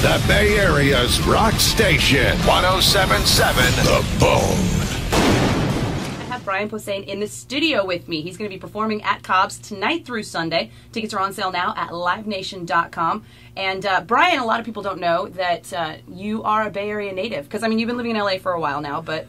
The Bay Area's rock station, 107.7 The Bone. I have Brian Posehn in the studio with me. He's going to be performing at Cobb's tonight through Sunday. Tickets are on sale now at livenation.com. And Brian, a lot of people don't know that you are a Bay Area native. Because, I mean, you've been living in L.A. for a while now, but...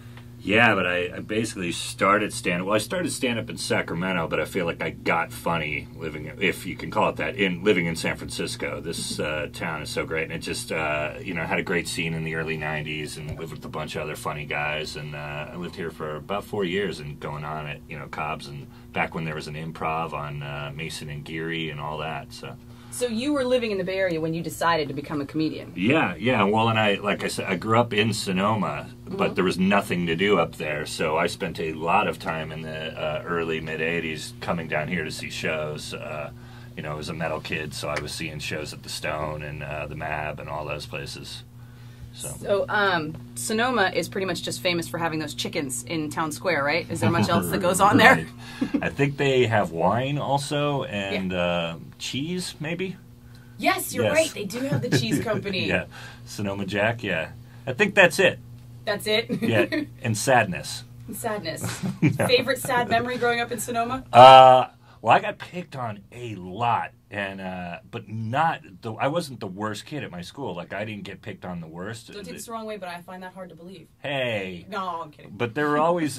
Yeah, but I basically started stand-up. Well, I started stand-up in Sacramento, but I feel like I got funny living, if you can call it that, living in San Francisco. This town is so great, and it just, had a great scene in the early 90s and lived with a bunch of other funny guys. And I lived here for about 4 years and going on at, Cobb's, and back when there was an improv on Mason and Geary and all that, So you were living in the Bay Area when you decided to become a comedian? Yeah. Well, and like I said, I grew up in Sonoma, but there was nothing to do up there. So I spent a lot of time in the early, mid-'80s coming down here to see shows. I was a metal kid, so I was seeing shows at the Stone and the Mab and all those places. So Sonoma is pretty much just famous for having those chickens in Town Square, right? Is there much else that goes on there? I think they have wine also and cheese, maybe? Yes, you're right. They do have the cheese company. Yeah, Sonoma Jack, yeah. I think that's it. That's it? Yeah, and sadness. Sadness. Favorite sad memory growing up in Sonoma? Well, I got picked on a lot, and but I wasn't the worst kid at my school. Like, I didn't get picked on the worst. Don't take this the wrong way, but I find that hard to believe. Hey. No, I'm kidding. But there were always,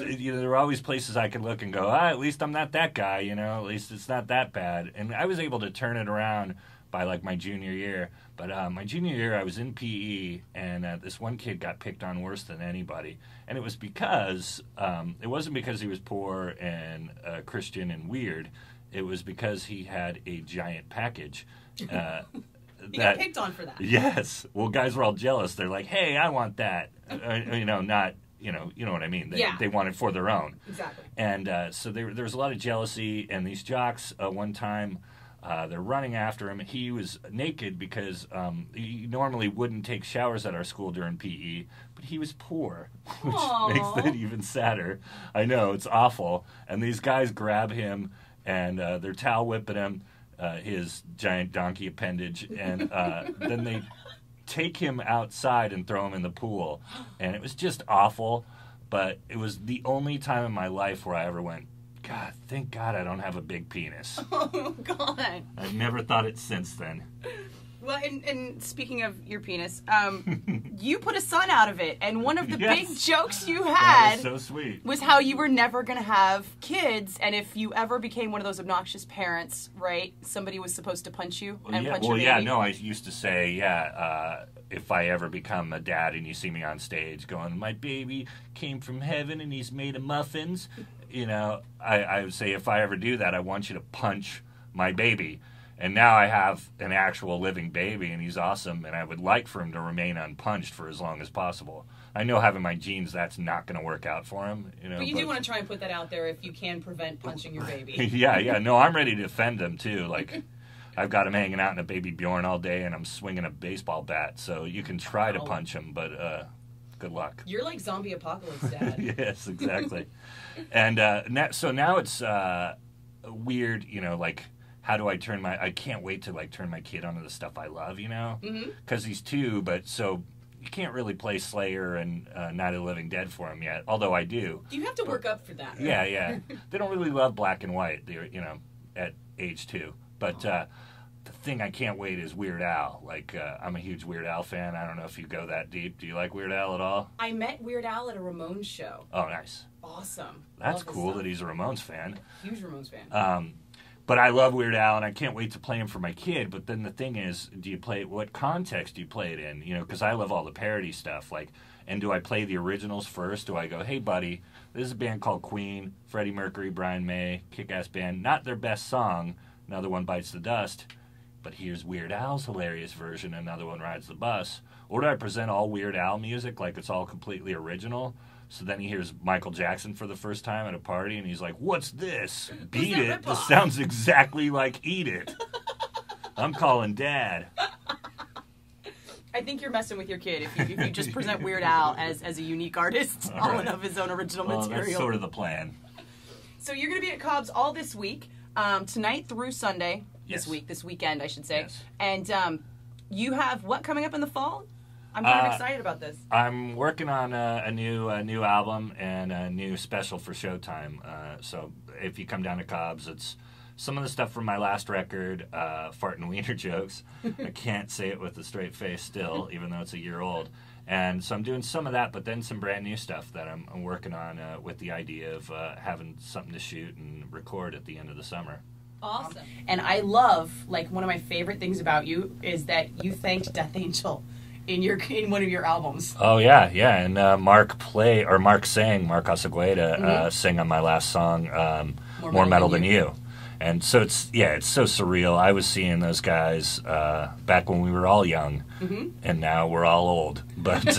places I could look and go, at least I'm not that guy, at least it's not that bad. And I was able to turn it around by, like, my junior year. But my junior year, I was in PE, and this one kid got picked on worse than anybody. And it was because, it wasn't because he was poor and Christian and weird. It was because he had a giant package. He got picked on for that. Yes. Well, guys were all jealous. They're like, hey, I want that. You know what I mean. They want it for their own. Exactly. And so there was a lot of jealousy, and these jocks, one time, they're running after him. He was naked because he normally wouldn't take showers at our school during PE, but he was poor, which makes it even sadder. I know, it's awful. And these guys grab him, and they're towel whipping him, his giant donkey appendage, and then they take him outside and throw him in the pool. And it was just awful, but it was the only time in my life where I ever went, God, thank God I don't have a big penis. Oh, God. I've never thought it since then. Well, and speaking of your penis, you put a son out of it, and one of the big jokes you had so sweet. Was how you were never going to have kids, and if you ever became one of those obnoxious parents, right, somebody was supposed to punch you and punch your baby. Well, yeah, no, I used to say, if I ever become a dad and you see me on stage going, my baby came from heaven and he's made of muffins, I would say, if I ever do that, I want you to punch my baby. And now I have an actual living baby, and he's awesome, and I would like for him to remain unpunched for as long as possible. I know having my genes, that's not going to work out for him. But you do want to try and put that out there if you can prevent punching your baby. Yeah. No, I'm ready to defend him, too. Like, I've got him hanging out in a Baby Bjorn all day, and I'm swinging a baseball bat, so you can try to punch him, but good luck. You're like zombie apocalypse dad. Yes, exactly. And so now it's weird, like... How do I I can't wait to, turn my kid onto the stuff I love, Because he's 2, but so you can't really play Slayer and Night of the Living Dead for him yet, although I do. You have to work up for that. Right? Yeah. They don't really love black and white, at age 2. But the thing I can't wait is Weird Al. I'm a huge Weird Al fan. I don't know if you go that deep. Do you like Weird Al at all? I met Weird Al at a Ramones show. Oh, nice. Awesome. That's cool that he's a Ramones fan. Huge Ramones fan. But I love Weird Al, and I can't wait to play him for my kid. But then the thing is, what context do you play it in? Because I love all the parody stuff. And do I play the originals first? Do I go, hey, buddy, this is a band called Queen, Freddie Mercury, Brian May, kick-ass band. Not their best song, Another One Bites the Dust. But here's Weird Al's hilarious version, Another One Rides the Bus. Or do I present all Weird Al music like it's all completely original? So then he hears Michael Jackson for the first time at a party, and he's like, what's this? Beat It? This sounds exactly like Eat It. I'm calling Dad. I think you're messing with your kid if you just present Weird Al as a unique artist, all of his own original material. That's sort of the plan. So you're going to be at Cobb's all this week, tonight through Sunday, this weekend, I should say. Yes. And You have what coming up in the fall? I'm kind of excited about this. I'm working on a new album and a new special for Showtime. So if you come down to Cobb's, it's some of the stuff from my last record, Fart and Wiener Jokes. I can't say it with a straight face still, even though it's a year old. And so I'm doing some of that, but then some brand new stuff that I'm working on with the idea of having something to shoot and record at the end of the summer. Awesome. And I love, like, one of my favorite things about you is that you thanked Death Angel in one of your albums. Oh yeah, and Mark Osagueda sang on my last song, More Metal Than You. And so it's so surreal. I was seeing those guys back when we were all young, and now we're all old. But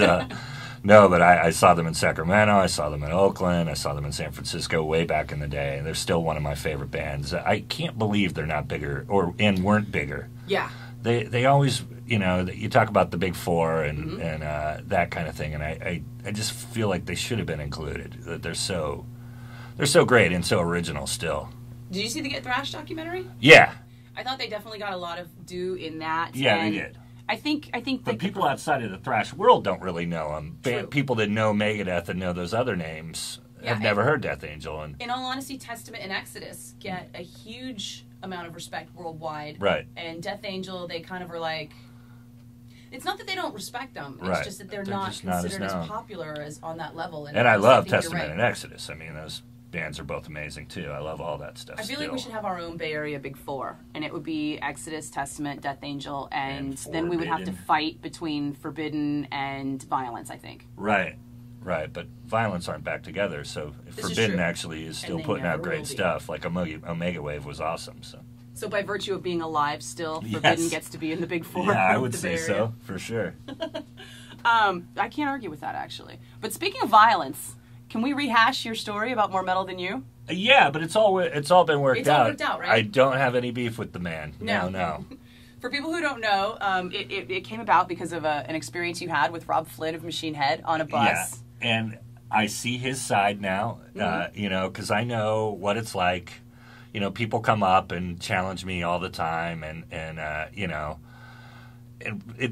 no, but I saw them in Sacramento, I saw them in Oakland, I saw them in San Francisco way back in the day, and they're still one of my favorite bands. I can't believe they're not bigger and weren't bigger. Yeah. They always, you talk about the big four and that kind of thing, and I just feel like they should have been included. That they're so great and so original still. Did you see the Get Thrash documentary? Yeah. I thought they definitely got a lot of due in that. Yeah, they did. I think. But people outside of the thrash world don't really know them. People that know Megadeth and know those other names have never heard Death Angel. And in all honesty, Testament and Exodus get a huge amount of respect worldwide. Right. And Death Angel, they kind of are like, it's not that they don't respect them. It's right. just that they're not considered as popular as on that level. And I love Testament and Exodus. I mean, those bands are both amazing too. I love all that stuff. I feel like we should have our own Bay Area Big Four, and it would be Exodus, Testament, Death Angel, and then we would have to fight between Forbidden and Violence, I think. Right. But Violence aren't back together, so Forbidden actually is still putting out great stuff. Like Omega Wave was awesome. So by virtue of being alive still, Forbidden gets to be in the Big Four. Yeah, I would say so, for sure. I can't argue with that, actually. But speaking of violence, can we rehash your story about More Metal Than You? Yeah, but it's all been worked out. It's all worked out, right? I don't have any beef with the man. No. For people who don't know, it came about because of an experience you had with Rob Flynn of Machine Head on a bus. Yeah, and I see his side now, because I know what it's like. People come up and challenge me all the time, and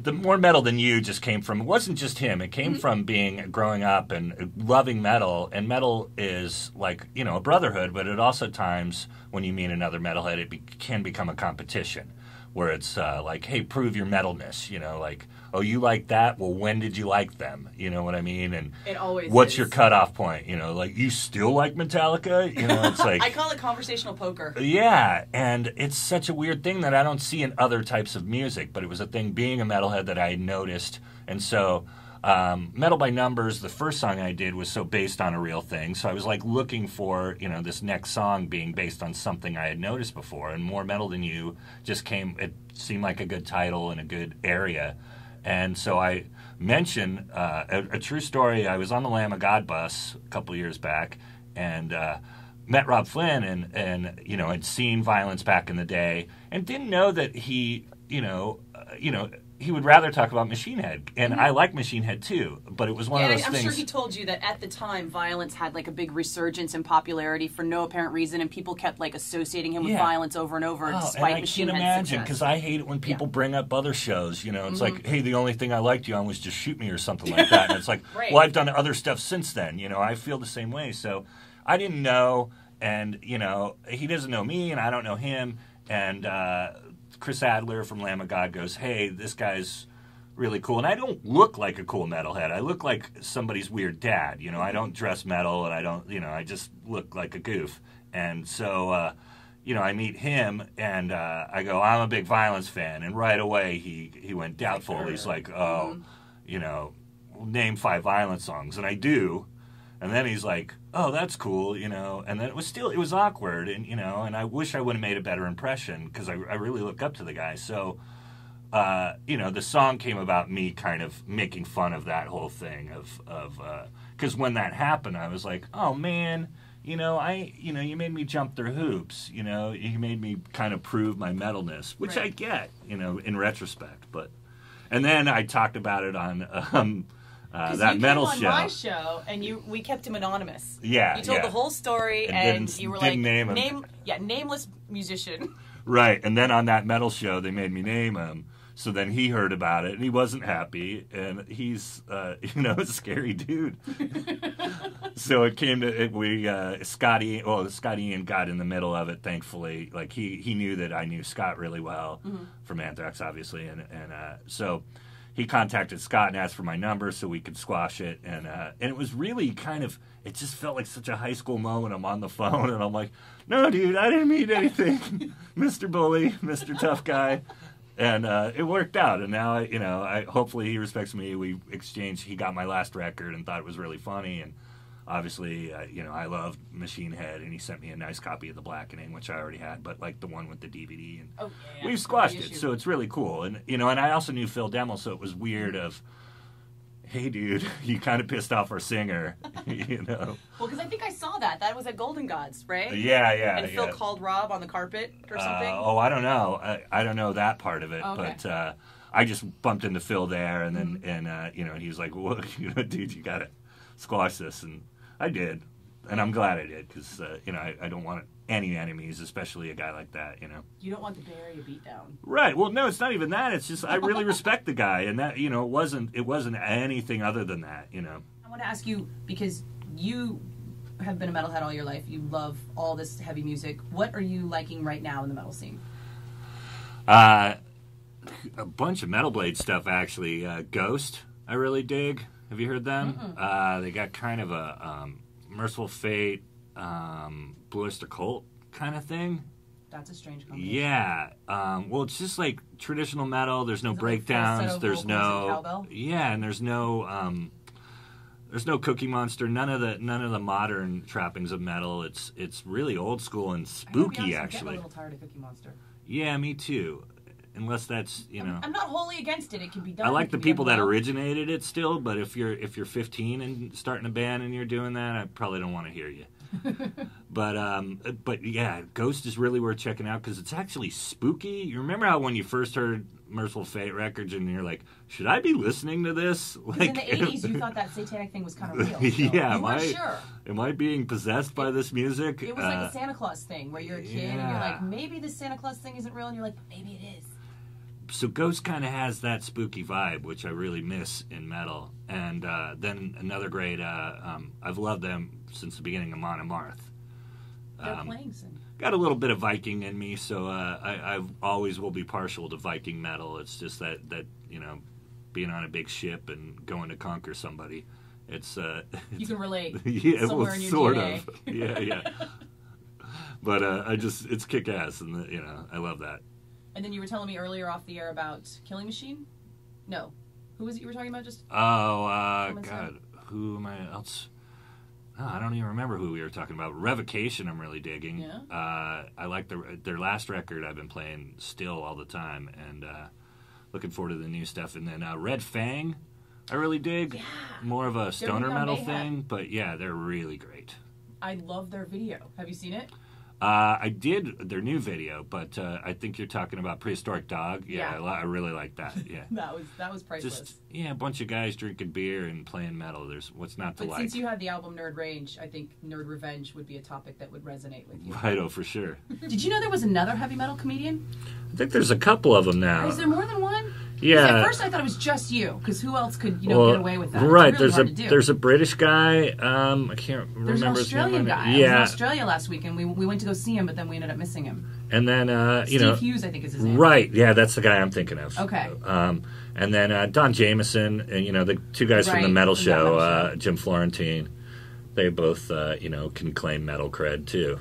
the More Metal Than You just came from, it wasn't just him, it came from growing up and loving metal, and metal is like, a brotherhood, but it also times, when you meet another metalhead, it can become a competition, where it's like, hey, prove your metalness, like, oh, you like that? Well, when did you like them? You know what I mean? And it always what's your cutoff point? Like, you still like Metallica? It's like... I call it conversational poker. Yeah, and it's such a weird thing that I don't see in other types of music, but it was a thing being a metalhead that I had noticed. And so, Metal by Numbers, the first song I did, was so based on a real thing. So I was like looking for, this next song being based on something I had noticed before. And More Metal Than You just came, it seemed like a good title and a good area. And so I mentioned a true story. I was on the Lamb of God bus a couple years back and met Rob Flynn and had seen Violence back in the day and didn't know that he he would rather talk about Machine Head. And I like Machine Head too, but it was one of those things. I'm sure he told you that at the time Violence had like a big reresurgence in popularity for no apparent reason, and people kept like associating him with Violence over and over despite Machine Head's success. I can't imagine, because I hate it when people bring up other shows. It's like, hey, the only thing I liked you on was Just Shoot Me or something like that. And it's like, well, I've done other stuff since then. I feel the same way. So I didn't know, and he doesn't know me, and I don't know him, and Chris Adler from Lamb of God goes, hey, this guy's really cool. And I don't look like a cool metalhead. I look like somebody's weird dad. I don't dress metal, and I don't, I just look like a goof. And so, I meet him, and I go, I'm a big Violence fan. And right away, he went doubtful. He's like, name 5 Violence songs. And I do. And then he's like, oh, that's cool, and then it was awkward, and, and I wish I would have made a better impression, because I really look up to the guy. So, the song came about me kind of making fun of that whole thing because when that happened, I was like, oh, man, you made me jump through hoops, you made me kind of prove my metalness, which I get, in retrospect, and then I talked about it on, that metal show. You came on my show, and we kept him anonymous. Yeah, you told the whole story, and you were like, name him. nameless musician. Right, and then on that metal show, they made me name him. So then he heard about it, and he wasn't happy, and he's, a scary dude. So it came to, Scotty Ian got in the middle of it, thankfully. Like, he knew that I knew Scott really well, from Anthrax, obviously, and so he contacted Scott and asked for my number so we could squash it, and it was really kind of, it just felt like such a high school moment. I'm on the phone, and I'm like, no, dude, I didn't mean anything. Mr. Bully, Mr. Tough Guy. And it worked out, and now I hopefully he respects me. We exchanged. He got my last record and thought it was really funny, and obviously I love Machine Head, and he sent me a nice copy of The Blackening, which I already had, but like the one with the DVD, and we've squashed it, so it's really cool. And and I also knew Phil Demmel, so it was weird of, hey, dude, you kind of pissed off our singer, Well, because I think I saw that. That was at Golden Gods, right? Yeah. And Phil called Rob on the carpet or something? I don't know. I don't know that part of it, okay. But I just bumped into Phil there, and then, and he was like, well, dude, you got to squash this, and I did. And I'm glad I did, because, I don't want any enemies, especially a guy like that, You don't want the Bay Area beatdown. Right. Well, no, it's not even that. It's just I really respect the guy, and that, it wasn't anything other than that, I want to ask you, because you have been a metalhead all your life, you love all this heavy music. What are you liking right now in the metal scene? A bunch of Metal Blade stuff, actually. Ghost, I really dig. Have you heard them? They got kind of a Merciful Fate, Blue Oyster Cult kind of thing. That's a strange combination. Yeah. Well, it's just like traditional metal. There's no breakdowns. There's no. Yeah, and there's no Cookie Monster. None of the modern trappings of metal. It's really old school and spooky, actually. I'm a little tired of Cookie Monster. Yeah, me too. Unless that's I'm not wholly against it. It can be done. I like the people that originated it still, but if you're 15 and starting a band and you're doing that, I probably don't want to hear you. But yeah, Ghost is really worth checking out because it's actually spooky. You remember how when you first heard Merciful Fate records and you're like, should I be listening to this? Like, in the 80s, you thought that satanic thing was kind of real. Yeah, you weren't sure. Am I being possessed by this music? It was like a Santa Claus thing where you're a kid and you're like, maybe this Santa Claus thing isn't real, and you're like, but maybe it is. So Ghost kind of has that spooky vibe, which I really miss in metal. And then another great, I've loved them since the beginning of Mon Amarth. They're playing soon. Got a little bit of Viking in me, so I always will be partial to Viking metal. It's just that being on a big ship and going to conquer somebody. It's you can relate. Yeah, somewhere in your sort DNA. of. Yeah. But it's kick ass, and I love that. And then you were telling me earlier off the air about Killing Machine? No. Who was it you were talking about just? Oh, God. Who am I else? Oh, I don't even remember who we were talking about. Revocation I'm really digging. Yeah. I like their last record I've been playing still all the time, and looking forward to the new stuff. And then Red Fang I really dig. Yeah. More of a stoner metal Mayhem. thing, but yeah, they're really great. I love their video. Have you seen it? I did their new video, but I think you're talking about Prehistoric Dog. Yeah, I really like that. Yeah, that was priceless. Just a bunch of guys drinking beer and playing metal. There's what's not to like. But since you had the album Nerd Rage, I think Nerd Revenge would be a topic that would resonate with you. Right, for sure. Did you know there was another heavy metal comedian? I think there's a couple of them now. Is there more than one? Yeah. At first I thought it was just you, because who else could get away with that? Right, it's really hard to do. There's a British guy. I can't remember. There's an Australian guy. Yeah, I was in Australia last week, and we went to go see him, but then we ended up missing him. And then Steve Hughes, I think is his name. Right, yeah, that's the guy I'm thinking of. Okay. And then Don Jameson, and the two guys from the Metal Show, Jim Florentine. They both can claim metal cred too.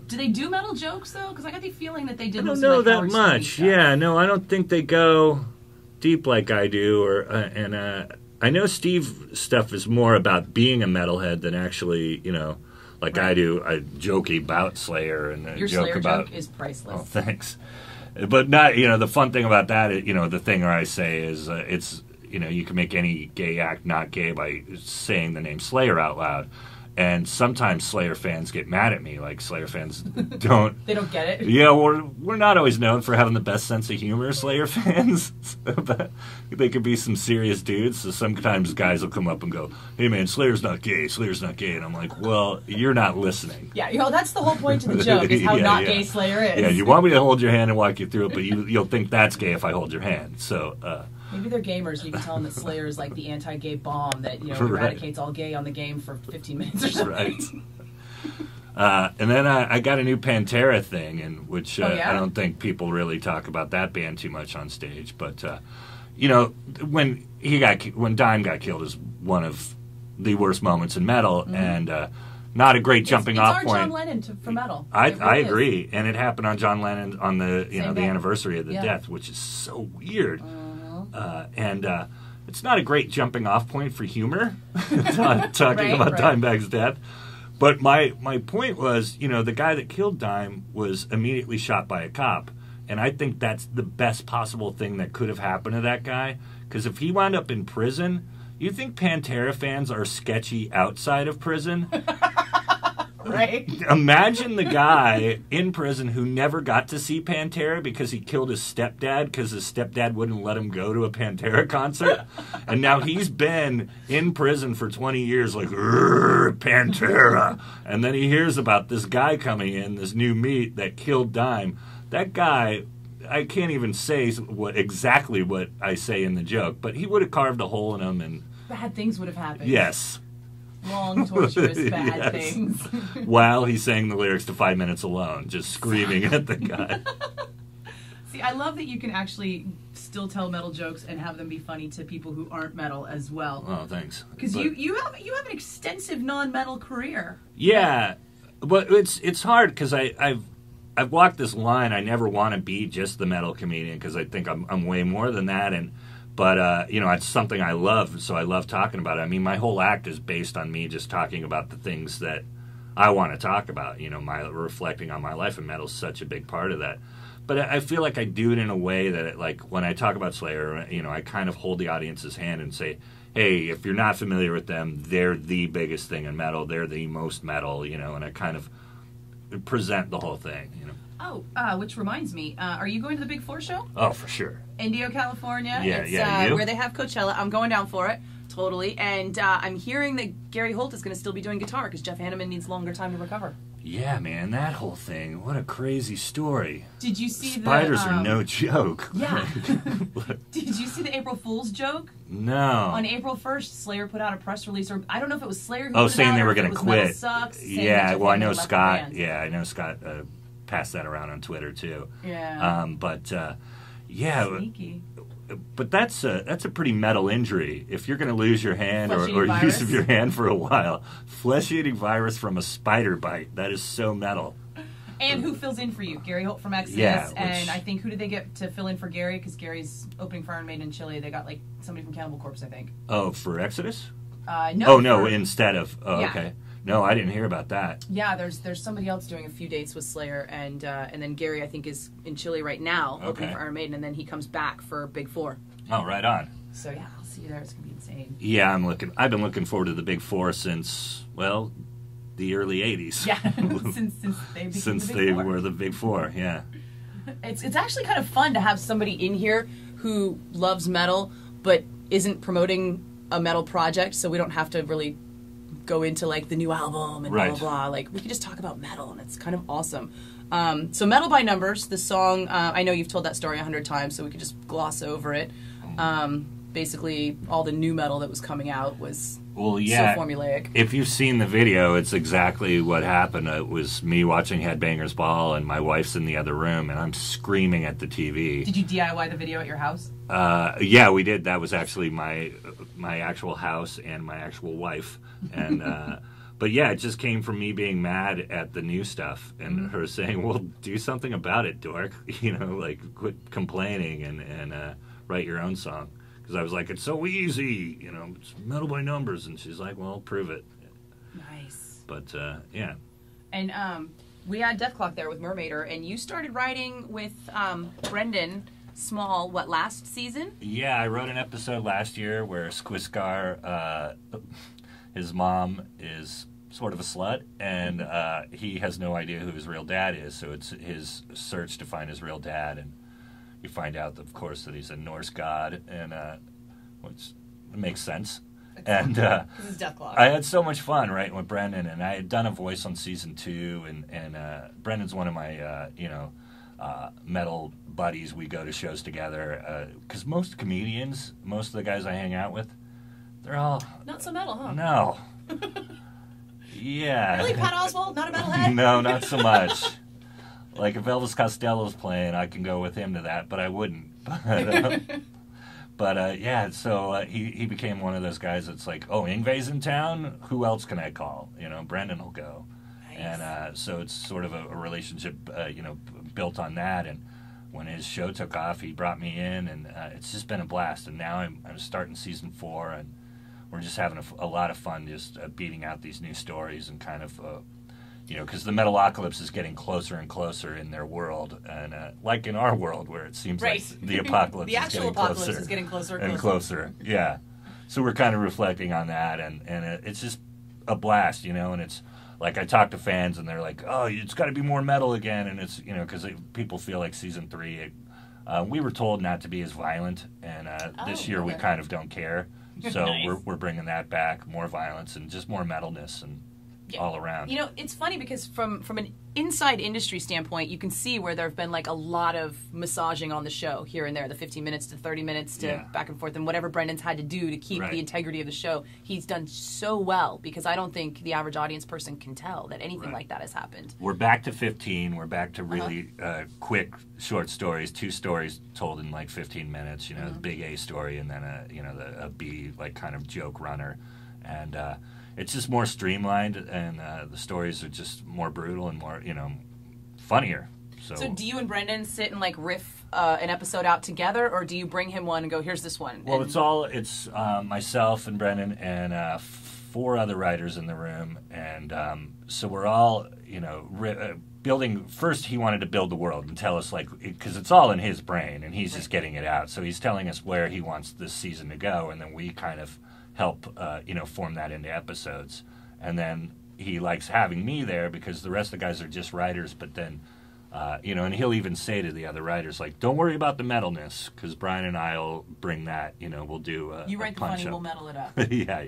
Do they do metal jokes though? Because I got the feeling that they did. I don't know that much. Yeah, no, I don't think they go deep like I do. Or I know Steve's stuff is more about being a metalhead than actually, like I do. I joke about Slayer and your joke Slayer about. Joke is priceless. Oh, thanks. But not, the fun thing about that, the thing I say is it's, you can make any gay act not gay by saying the name Slayer out loud. And sometimes Slayer fans get mad at me. Like, Slayer fans don't... They don't get it? Yeah, we're not always known for having the best sense of humor, Slayer fans. But they could be some serious dudes. So sometimes guys will come up and go, hey, man, Slayer's not gay. Slayer's not gay. And I'm like, well, you're not listening. Yeah, that's the whole point to the joke, is how not gay Slayer is. Yeah, you want me to hold your hand and walk you through it, but you'll think that's gay if I hold your hand. So... maybe they're gamers and you can tell them that Slayer is like the anti-gay bomb that, eradicates all gay on the game for 15 minutes or something. Right. And then I got a new Pantera thing, which yeah? I don't think people really talk about that band too much on stage. But, when Dime got killed is one of the worst moments in metal, and not a great jumping off point. It's our John Lennon for metal. I agree. And it happened on John Lennon on the the day. anniversary of the death, which is so weird. And it's not a great jumping off point for humor, talking about Dimebag's death. But my point was, the guy that killed Dime was immediately shot by a cop. And I think that's the best possible thing that could have happened to that guy. Because if he wound up in prison, you think Pantera fans are sketchy outside of prison? Right? Imagine the guy in prison who never got to see Pantera because he killed his stepdad because his stepdad wouldn't let him go to a Pantera concert. And now he's been in prison for 20 years like, Pantera. And then he hears about this guy coming in, this new meat that killed Dime. That guy, I can't even say exactly what I say in the joke, but he would have carved a hole in him. And bad things would have happened. Yes. Long, torturous, bad things. While he sang the lyrics to 5 Minutes Alone, just screaming at the guy. See, I love that you can actually still tell metal jokes and have them be funny to people who aren't metal as well. Oh, thanks. Because you have an extensive non-metal career. Yeah, but it's hard because I've walked this line. I never want to be just the metal comedian because I think I'm way more than that. But it's something I love, so I love talking about it. I mean, my whole act is based on me just talking about the things that I want to talk about. My reflecting on my life, and metal's such a big part of that. But I feel like I do it in a way that, when I talk about Slayer, I kind of hold the audience's hand and say, hey, if you're not familiar with them, they're the biggest thing in metal. They're the most metal, and I kind of present the whole thing, Oh, which reminds me, are you going to the Big 4 show? Oh, for sure. Indio, California. Yeah, it's where they have Coachella. I'm going down for it, totally. And I'm hearing that Gary Holt is going to still be doing guitar because Jeff Hanneman needs longer time to recover. Yeah, man, that whole thing. What a crazy story. Did you see Spiders are no joke. Yeah. Did you see the April Fool's joke? No. On April 1st, Slayer put out a press release, or I don't know if it was Slayer who put it out, saying they were going to quit. Sucks, yeah, well, I know Scott. Yeah, I know Scott passed that around on Twitter too. Yeah. Yeah. Sneaky. But that's a pretty metal injury. If you're going to lose your hand or virus? use of your hand for a while, flesh-eating virus from a spider bite. That is so metal. And who fills in for you? Gary Holt from Exodus. And I think, who did they get to fill in for Gary? Because Gary's opening for Iron Maiden in Chile. They got somebody from Cannibal Corpse, I think. Oh, for Exodus? No. Oh, no, instead of... Oh, yeah. Okay. No, I didn't hear about that. Yeah, there's somebody else doing a few dates with Slayer, and then Gary, I think, is in Chile right now, opening for Iron Maiden, and then he comes back for Big 4. Oh, right on. So yeah, I'll see you there. It's gonna be insane. Yeah, I've been looking forward to the Big 4 since, well, the early '80s. Yeah, since they were the Big 4. Yeah. It's actually kind of fun to have somebody in here who loves metal but isn't promoting a metal project, so we don't have to really go into the new album and blah blah blah. We can just talk about metal, and it's kind of awesome. So Metal by Numbers, the song, I know you've told that story 100 times, so we could just gloss over it. Basically, all the new metal that was coming out was so formulaic. If you've seen the video, it's exactly what happened. It was me watching Headbangers Ball, and my wife's in the other room, and I'm screaming at the TV. Did you DIY the video at your house? Yeah, we did. That was actually my actual house and my actual wife. And but yeah, it just came from me being mad at the new stuff and her saying, "Well, do something about it, dork. Quit complaining and write your own song." Because I was like, "It's so easy, it's Metal by Numbers," and she's like, "Well, prove it." Nice. But yeah. And we had Death Clock there with Mermaider, and you started writing with Brendan Small, last season? Yeah, I wrote an episode last year where Squiskar, his mom is sort of a slut, and he has no idea who his real dad is, so it's his search to find his real dad, and you find out, of course, that he's a Norse god, and which makes sense. And it's Death Clock. I had so much fun, right, with Brendan, and I had done a voice on season 2, and Brendan's one of my, metal buddies. We go to shows together, because most comedians, most of the guys I hang out with, they're all... Not so metal, huh? No. Yeah. Really, Pat Oswalt, not a metalhead? No, not so much. Like, if Elvis Costello's playing, I can go with him to that, but I wouldn't. But yeah, so he became one of those guys that's like, oh, Yngwie's in town? Who else can I call? Brendan will go. Nice. And so it's sort of a relationship, built on that. And when his show took off, he brought me in, and it's just been a blast. And now I'm starting season 4, and we're just having a lot of fun just beating out these new stories and kind of... because the Metalocalypse is getting closer and closer in their world, and like in our world, where it seems like the apocalypse the actual apocalypse is getting closer and closer. Yeah, so we're kind of reflecting on that, and it's just a blast, and it's like I talk to fans, and they're like, "Oh, it's got to be more metal again," and it's because people feel like season 3. We were told not to be as violent, and this year we kind of don't care, so nice. we're bringing that back, more violence and just more metalness and. All around. It's funny because from an inside industry standpoint, you can see where there have been like a lot of massaging on the show here and there, the 15 minutes to 30 minutes to back and forth, and whatever Brendan's had to do to keep the integrity of the show, he's done so well, because I don't think the average audience person can tell that anything like that has happened. We're back to 15. We're back to really quick, short stories, 2 stories told in like 15 minutes, the big A story, and then a B, like kind of joke runner. And it's just more streamlined, and the stories are just more brutal and more, funnier. So do you and Brendan sit and like riff an episode out together, or do you bring him one and go, here's this one? Well, it's myself and Brendan and 4 other writers in the room, and so we're all, building. First, he wanted to build the world and tell us, like, because it's all in his brain, and he's just getting it out. So he's telling us where he wants this season to go, and then we kind of help form that into episodes. And then he likes having me there because the rest of the guys are just writers, but then and he'll even say to the other writers, like, don't worry about the metalness, because Brian and I will bring that, we'll do you write the funny, we'll metal it up. Yeah.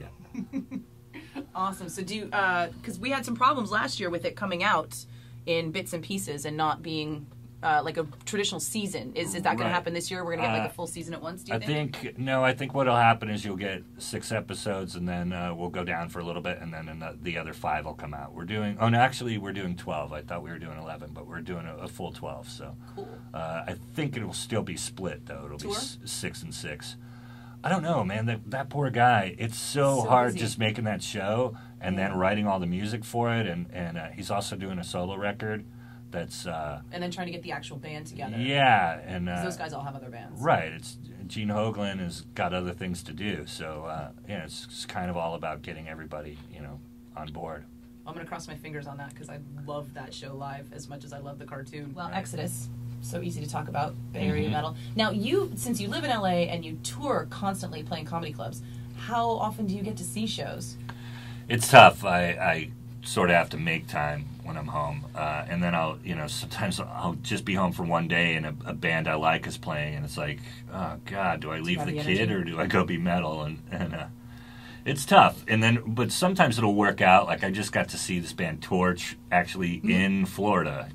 Awesome. So do because we had some problems last year with it coming out in bits and pieces and not being like a traditional season. Is that going to happen this year? We're going to get like a full season at once, do you think? I think what'll happen is you'll get 6 episodes, and then we'll go down for a little bit, and then the other 5 will come out. We're doing 12. I thought we were doing 11, but we're doing a full 12. So cool. I think it will still be split, though. It'll Tour? be 6 and 6. I don't know, man. That poor guy. It's so hard busy. just making that show and then writing all the music for it, and he's also doing a solo record. That's and then trying to get the actual band together. Yeah, and those guys all have other bands. Right. It's Gene Hoglan has got other things to do, so it's kind of all about getting everybody on board. I'm gonna cross my fingers on that because I love that show live as much as I love the cartoon. Well, Exodus, so easy to talk about, Bay Area metal. Now, since you live in LA and you tour constantly playing comedy clubs, how often do you get to see shows? It's tough. I sort of have to make time when I'm home, and then I'll sometimes I'll just be home for one day and a band I like is playing, and it's like, oh God, do I leave the kid or do I go be metal? And it's tough. And then, but sometimes it'll work out. Like I just got to see this band Torch actually in Florida.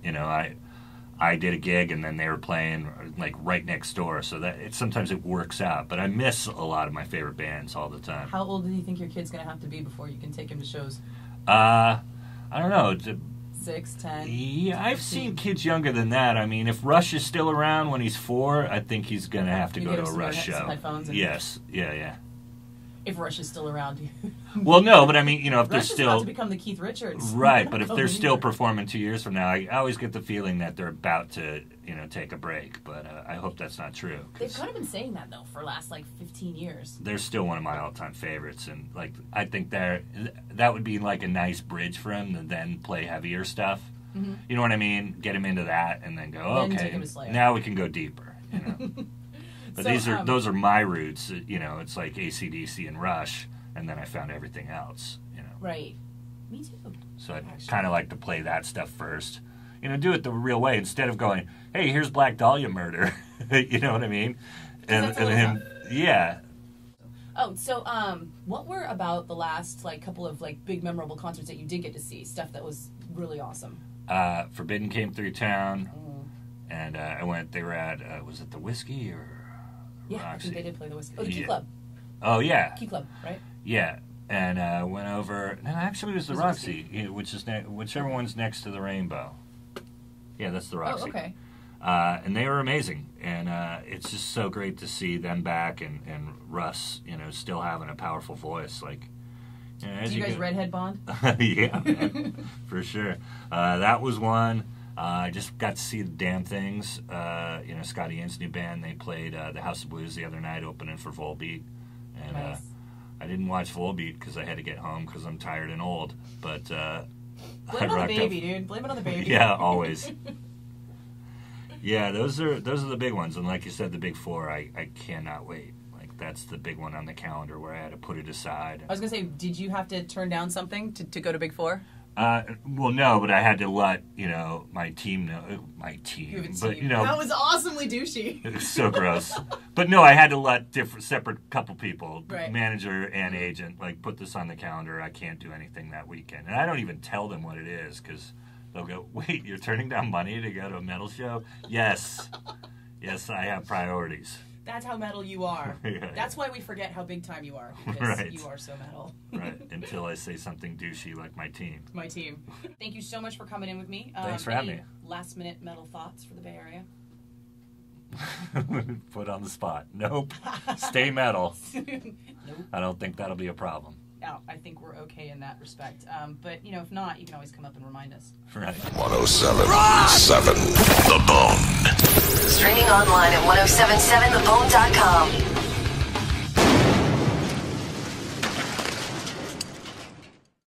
I did a gig and then they were playing like right next door, so that sometimes it works out. But I miss a lot of my favorite bands all the time. How old do you think your kid's going to have to be before you can take him to shows? I don't know. 6, 10? Yeah, I've seen kids younger than that. I mean, if Rush is still around when he's 4, I think he's going to have to go to a Rush show. Yes, yeah. If Rush is still around. Well, no, but I mean, if they're Rush still... Rush is about to become the Keith Richards. Right, but if they're still performing 2 years from now, I always get the feeling that they're about to, take a break. But I hope that's not true. They've kind of been saying that, though, for the last, 15 years. They're still one of my all-time favorites. And, I think that would be, a nice bridge for him to then play heavier stuff. Mm-hmm. You know what I mean? Get him into that and then go, then okay, now we can go deeper, But those are my roots. It's like AC/DC and Rush, and then I found everything else. Right. Me too. So I'd kind of like to play that stuff first. You know, do it the real way instead of going, hey, here's Black Dahlia Murder. You know what I mean? And him, yeah. Oh, so what were about the last couple of big memorable concerts that you did get to see? Stuff that was really awesome. Forbidden came through town, and I went. They were at was it the Whiskey or Roxy? I think they did play the Whiskey. Oh, the Key Club. Oh yeah, Key Club, right? Yeah, and went over. No, actually, it was the Roxy, which is whichever one's next to the Rainbow. Yeah, that's the Roxy. Oh, okay. And they were amazing, and it's just so great to see them back, and Russ, still having a powerful voice. Do you guys redhead bond? Yeah, man, for sure. That was one. I just got to see the Damn Things. Scotty Ian's new band. They played the House of Blues the other night, opening for Volbeat, and nice. I didn't watch Volbeat because I had to get home because I'm tired and old. But blame it on the baby, dude. Blame it on the baby. Yeah, always. Yeah, those are the big ones, and like you said, the big four. I cannot wait. That's the big one on the calendar where I had to put it aside. I was gonna say, did you have to turn down something to go to Big Four? Well, no, but I had to let my team know. My team, you have a team. But that was awesomely douchey. It was so gross. But no, I had to let separate couple people, right. Manager and agent, put this on the calendar. I can't do anything that weekend, and I don't even tell them what it is because they'll go, "Wait, you're turning down money to go to a metal show?" Yes, yes, I have priorities. That's how metal you are. Yeah, that's why we forget how big time you are, because right. You are so metal. Right, until I say something douchey like my team. My team. Thank you so much for coming in with me. Thanks for having me. Last minute metal thoughts for the Bay Area? Put on the spot. Nope. Stay metal. Nope. I don't think that'll be a problem. No, I think we're okay in that respect. But, if not, you can always come up and remind us. Right. 107.7 The Bone. Streaming online at 1077thebone.com.